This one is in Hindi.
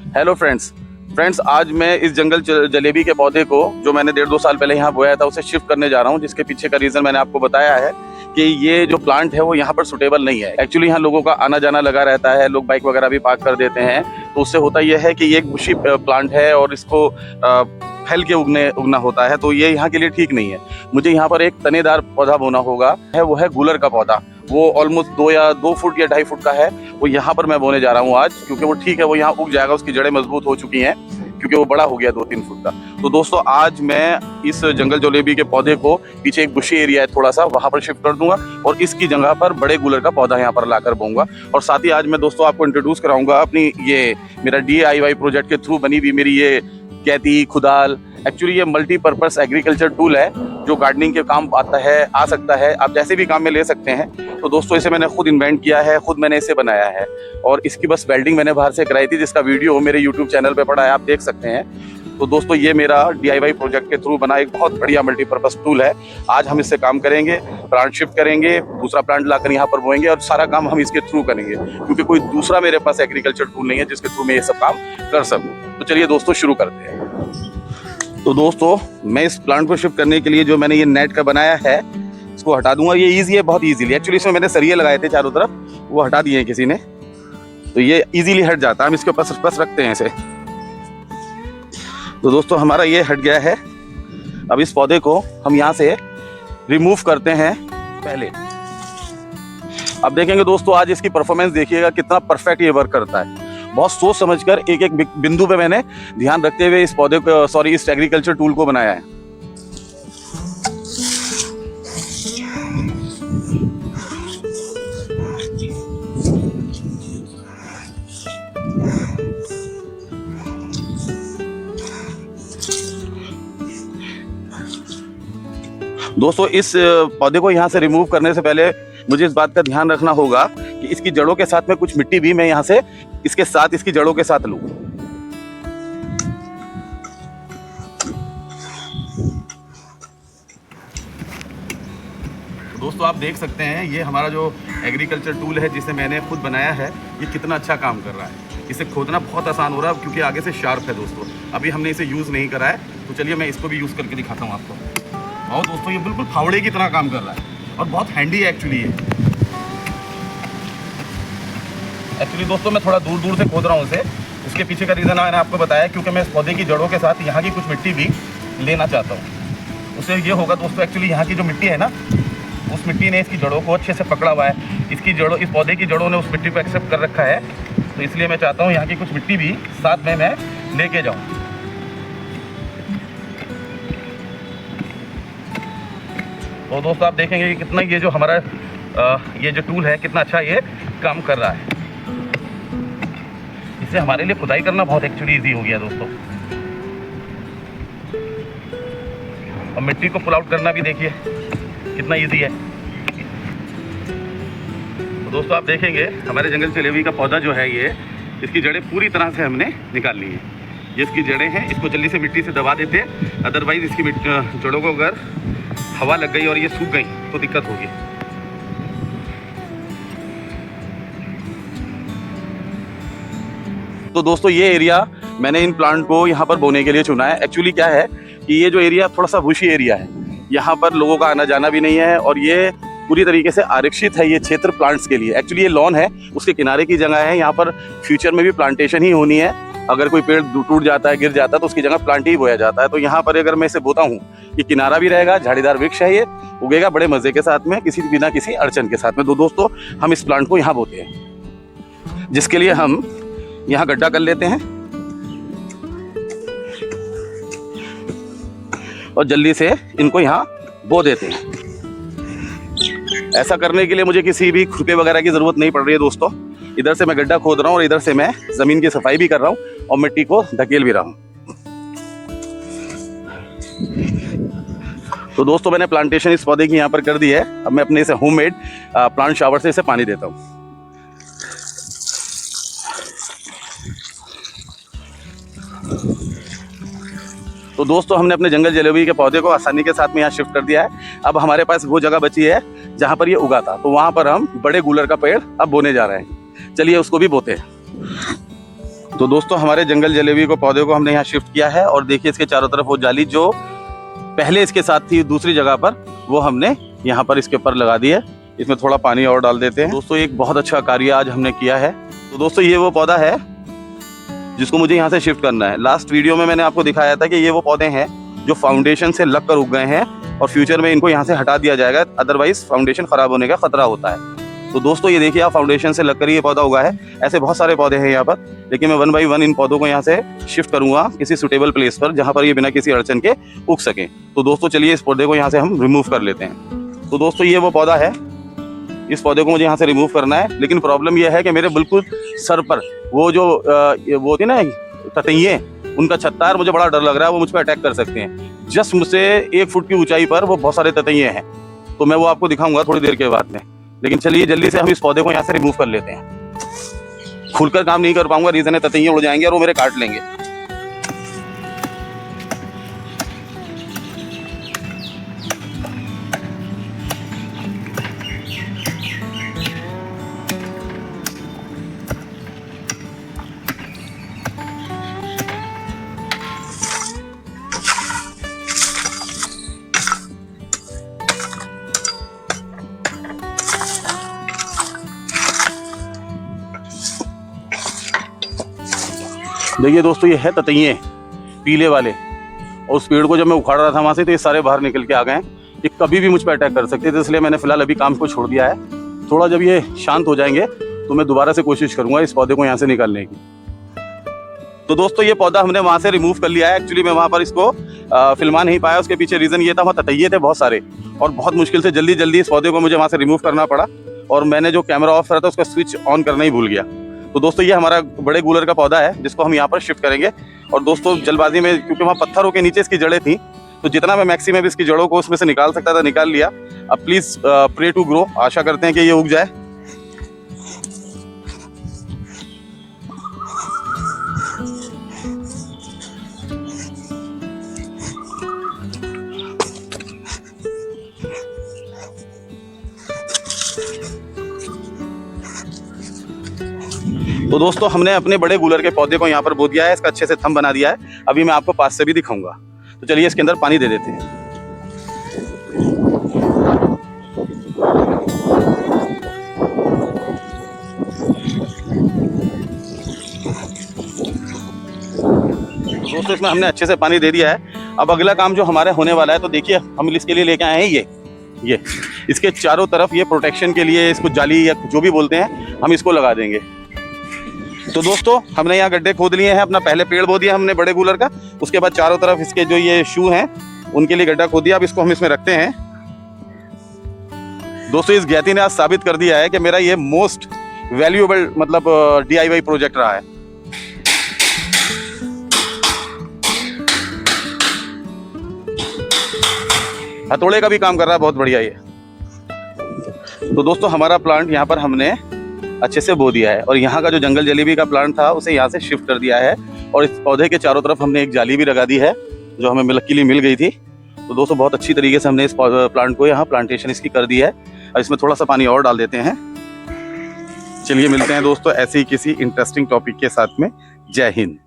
हेलो फ्रेंड्स, आज मैं इस जंगल जलेबी के पौधे को जो मैंने 1.5-2 साल पहले यहाँ बोया था उसे शिफ्ट करने जा रहा हूँ। जिसके पीछे का रीज़न मैंने आपको बताया है कि ये जो प्लांट है वो यहाँ पर सुटेबल नहीं है। एक्चुअली यहाँ लोगों का आना जाना लगा रहता है, लोग बाइक वगैरह भी पार्क कर देते हैं, तो उससे होता यह है कि ये एक बुशी प्लांट है और इसको फैल के उगना होता है, तो ये यहाँ के लिए ठीक नहीं है। मुझे यहाँ पर एक तनेदार पौधा बोना होगा, वो है गूलर का पौधा। वो ऑलमोस्ट 2 फुट या 2.5 फुट का है। वो यहाँ पर मैं बोने जा रहा हूँ आज, क्योंकि वो ठीक है, वो यहाँ उग जाएगा, उसकी जड़ें मजबूत हो चुकी हैं क्योंकि वो बड़ा हो गया 2-3 फुट का। तो दोस्तों आज मैं इस जंगल जलेबी के पौधे को पीछे एक बुशी एरिया है थोड़ा सा, वहाँ पर शिफ्ट कर दूंगा और इसकी जगह पर बड़े गूलर का पौधा यहाँ पर लाकर बोऊंगा। और साथ ही आज मैं दोस्तों आपको इंट्रोड्यूस कराऊंगा अपनी ये मेरा DIY प्रोजेक्ट के थ्रू बनी हुई मेरी ये कैती खुदाल। एक्चुअली ये मल्टीपर्पस एग्रीकल्चर टूल है जो गार्डनिंग के काम आ सकता है, आप जैसे भी काम में ले सकते हैं। तो दोस्तों इसे मैंने खुद इन्वेंट किया है, खुद मैंने इसे बनाया है और इसकी बस वेल्डिंग मैंने बाहर से कराई थी, जिसका वीडियो मेरे यूट्यूब चैनल पे पड़ा है, आप देख सकते हैं। तो दोस्तों ये मेरा DIY प्रोजेक्ट के थ्रू बना एक बहुत बढ़िया मल्टीपर्पस टूल है। आज हम इससे काम करेंगे, प्लांट शिफ्ट करेंगे, दूसरा प्लांट लाकर यहाँ पर बोएंगे और सारा काम हम इसके थ्रू करेंगे, क्योंकि कोई दूसरा मेरे पास एग्रीकल्चर टूल नहीं है जिसके थ्रू मैं ये सब काम कर सकूँ। तो चलिए दोस्तों शुरू करते हैं। तो दोस्तों मैं इस प्लांट को शिफ्ट करने के लिए जो मैंने ये नेट का बनाया है इसको हटा दूंगा। ये इजी है, बहुत इजीली। एक्चुअली इसमें मैंने सरिये लगाए थे चारों तरफ, वो हटा दिए हैं किसी ने, तो ये इजीली हट जाता है। हम इसके ऊपर बस रखते हैं इसे। तो दोस्तों हमारा ये हट गया है। अब इस पौधे को हम यहाँ से रिमूव करते हैं पहले। अब देखेंगे दोस्तों आज इसकी परफॉर्मेंस देखिएगा कितना परफेक्ट ये वर्क करता है। बहुत सोच समझकर एक एक बिंदु पे मैंने ध्यान रखते हुए इस पौधे को इस एग्रीकल्चर टूल को बनाया है। दोस्तों इस पौधे को यहाँ से रिमूव करने से पहले मुझे इस बात का ध्यान रखना होगा कि इसकी जड़ों के साथ में कुछ मिट्टी भी मैं यहाँ से इसके साथ इसकी जड़ों के साथ लूँ। दोस्तों आप देख सकते हैं ये हमारा जो एग्रीकल्चर टूल है जिसे मैंने खुद बनाया है, ये कितना अच्छा काम कर रहा है। इसे खोदना बहुत आसान हो रहा है क्योंकि आगे से शार्प है। दोस्तों अभी हमने इसे यूज़ नहीं करा है, तो चलिए मैं इसको भी यूज़ करके दिखाता हूँ आपको। और दोस्तों ये बिल्कुल फावड़े की तरह काम कर रहा है और बहुत हैंडी है एक्चुअली ये। एक्चुअली दोस्तों मैं थोड़ा दूर दूर से खोद रहा हूँ इसे। उसके पीछे का रीज़न मैंने आपको बताया, क्योंकि मैं इस पौधे की जड़ों के साथ यहाँ की कुछ मिट्टी भी लेना चाहता हूँ। उससे ये होगा दोस्तों, एक्चुअली यहाँ की जो मिट्टी है ना, उस मिट्टी ने इसकी जड़ों को अच्छे से पकड़ा हुआ है। इस पौधे की जड़ों ने उस मिट्टी को एक्सेप्ट कर रखा है, तो इसलिए मैं चाहता हूँ यहाँ की कुछ मिट्टी भी साथ में मैं लेके जाऊँ। तो दोस्तों आप देखेंगे कि कितना ये जो हमारा ये जो टूल है कितना अच्छा ये काम कर रहा है। इससे हमारे लिए खुदाई करना बहुत एक्चुअली इजी हो गया दोस्तों। और मिट्टी को पुल आउट करना भी देखिए कितना इजी है। तो दोस्तों आप देखेंगे हमारे जंगल जलेबी का पौधा जो है ये, इसकी जड़ें पूरी तरह से हमने निकाल ली है। ये इसकी जड़ें हैं, इसको जल्दी से मिट्टी से दबा देते हैं, अदरवाइज इसकी जड़ों को अगर हवा लग गई और ये सूख गई तो दिक्कत होगी। तो दोस्तों ये एरिया मैंने इन प्लांट को यहाँ पर बोने के लिए चुना है। एक्चुअली क्या है कि ये जो एरिया थोड़ा सा बुशी एरिया है, यहाँ पर लोगों का आना जाना भी नहीं है और ये पूरी तरीके से आरक्षित है ये क्षेत्र प्लांट्स के लिए। एक्चुअली ये लॉन है, उसके किनारे की जगह है, यहाँ पर फ्यूचर में भी प्लांटेशन ही होनी है। अगर कोई पेड़ टूट जाता है, गिर जाता है, तो उसकी जगह प्लांट ही बोया जाता है। तो यहाँ पर अगर मैं इसे बोता हूँ, ये किनारा भी रहेगा, झाड़ीदार वृक्ष है, ये उगेगा बड़े मजे के साथ में, बिना किसी अड़चन के साथ में। तो दोस्तों हम इस प्लांट को यहाँ बोते हैं, जिसके लिए हम यहाँ गड्ढा कर लेते हैं और जल्दी से इनको यहाँ बो देते हैं। ऐसा करने के लिए मुझे किसी भी खुरपे वगैरह की जरूरत नहीं पड़ रही है दोस्तों। इधर से मैं गड्ढा खोद रहा हूँ और इधर से मैं जमीन की सफाई भी कर रहा हूँ और मिट्टी को धकेल भी रहा हूँ। तो दोस्तों मैंने प्लांटेशन इस पौधे की यहाँ पर कर दी है। अब मैं अपने इसे होममेड प्लांट शावर से इसे पानी देता हूँ। तो दोस्तों हमने अपने जंगल जलेबी के पौधे को आसानी के साथ में यहाँ शिफ्ट कर दिया है। अब हमारे पास वो जगह बची है जहाँ पर ये उगा था, तो वहाँ पर हम बड़े गूलर का पेड़ अब बोने जा रहे हैं। चलिए उसको भी बोते हैं। तो दोस्तों हमारे जंगल जलेबी को पौधे को हमने यहाँ शिफ्ट किया है और देखिए इसके चारों तरफ वो जाली जो पहले इसके साथ थी दूसरी जगह पर, वो हमने यहाँ पर इसके ऊपर लगा दी है। इसमें थोड़ा पानी और डाल देते हैं। दोस्तों एक बहुत अच्छा कार्य आज हमने किया है। तो दोस्तों ये वो पौधा है जिसको मुझे यहाँ से शिफ्ट करना है। लास्ट वीडियो में मैंने आपको दिखाया था कि ये वो पौधे हैं जो फाउंडेशन से लग कर उग गए हैं और फ्यूचर में इनको यहाँ से हटा दिया जाएगा, अदरवाइज फाउंडेशन खराब होने का खतरा होता है। तो दोस्तों ये देखिए आप, फाउंडेशन से लगकर ये पौधा उगा है। ऐसे बहुत सारे पौधे हैं यहाँ पर, लेकिन मैं 1 बाई 1 इन पौधों को यहाँ से शिफ्ट करूंगा किसी सुटेबल प्लेस पर जहाँ पर ये बिना किसी अड़चन के उग सकें। तो दोस्तों चलिए इस पौधे को यहाँ से हम रिमूव कर लेते हैं। तो दोस्तों ये वो पौधा है, इस पौधे को मुझे यहाँ से रिमूव करना है, लेकिन प्रॉब्लम यह है कि मेरे बिल्कुल सर पर वो जो वो होती है ना ततैये, उनका छत्ता, मुझे बड़ा डर लग रहा है वो मुझ पर अटैक कर सकते हैं। जस्ट मुझसे 1 फुट की ऊंचाई पर वो बहुत सारे ततैये हैं, तो मैं वो आपको दिखाऊंगा थोड़ी देर के बाद में। लेकिन चलिए जल्दी से हम इस पौधे को यहाँ से रिमूव कर लेते हैं। खुलकर काम नहीं कर पाऊंगा, रीजन है ततैये उड़ जाएंगे और वो मेरे काट लेंगे। देखिए दोस्तों ये है ततैये पीले वाले, और उस पेड़ को जब मैं उखाड़ रहा था वहां से तो ये सारे बाहर निकल के आ गए हैं। ये कभी भी मुझ पर अटैक कर सकते थे, इसलिए मैंने फिलहाल अभी काम को छोड़ दिया है। थोड़ा जब ये शांत हो जाएंगे तो मैं दोबारा से कोशिश करूंगा इस पौधे को यहाँ से निकालने की। तो दोस्तों ये पौधा हमने वहां से रिमूव कर लिया है। एक्चुअली मैं वहां पर इसको फिल्मा नहीं पाया, उसके पीछे रीजन ये था वहाँ ततैये थे बहुत सारे, और बहुत मुश्किल से जल्दी इस पौधे को मुझे वहां से रिमूव करना पड़ा, और मैंने जो कैमरा ऑफ करा था उसका स्विच ऑन करना ही भूल गया। तो दोस्तों ये हमारा बड़े गूलर का पौधा है जिसको हम यहाँ पर शिफ्ट करेंगे। और दोस्तों जल्दबाजी में, क्योंकि वहाँ पत्थरों के नीचे इसकी जड़ें थी, तो जितना मैं मैक्सिमम इसकी जड़ों को उसमें से निकाल सकता था निकाल लिया। अब प्लीज प्रे टू ग्रो, आशा करते हैं कि ये उग जाए। तो दोस्तों हमने अपने बड़े गूलर के पौधे को यहाँ पर बो दिया है, इसका अच्छे से थंब बना दिया है। अभी मैं आपको पास से भी दिखाऊंगा। तो चलिए इसके अंदर पानी दे देते हैं। तो दोस्तों इसमें हमने अच्छे से पानी दे दिया है। अब अगला काम जो हमारे होने वाला है, तो देखिए हम इसके लिए लेके आए हैं ये इसके चारों तरफ ये प्रोटेक्शन के लिए, इसको जाली या जो भी बोलते हैं, हम इसको लगा देंगे। तो दोस्तों हमने यहाँ गड्ढे खोद लिए हैं, अपना पहले पेड़ बो दिया हमने बड़े गूलर का, उसके बाद चारों तरफ इसके जो ये शू हैं उनके लिए गड्ढा खोद दिया। अब इसको हम इसमें रखते हैं। दोस्तों इस ज्ञाति ने आज साबित कर दिया है कि मेरा ये मोस्ट वैल्यूएबल मतलब DIY प्रोजेक्ट रहा है। हथौड़े का भी काम कर रहा है, बहुत बढ़िया ये। तो दोस्तों हमारा प्लांट यहाँ पर हमने अच्छे से बो दिया है, और यहाँ का जो जंगल जलेबी का प्लांट था उसे यहाँ से शिफ्ट कर दिया है, और इस पौधे के चारों तरफ हमने एक जाली भी लगा दी है जो हमें लकीली मिल गई थी। तो दोस्तों बहुत अच्छी तरीके से हमने इस प्लांट को यहाँ प्लांटेशन इसकी कर दी है। और इसमें थोड़ा सा पानी और डाल देते हैं। चलिए मिलते हैं दोस्तों ऐसे ही किसी इंटरेस्टिंग टॉपिक के साथ में। जय हिंद।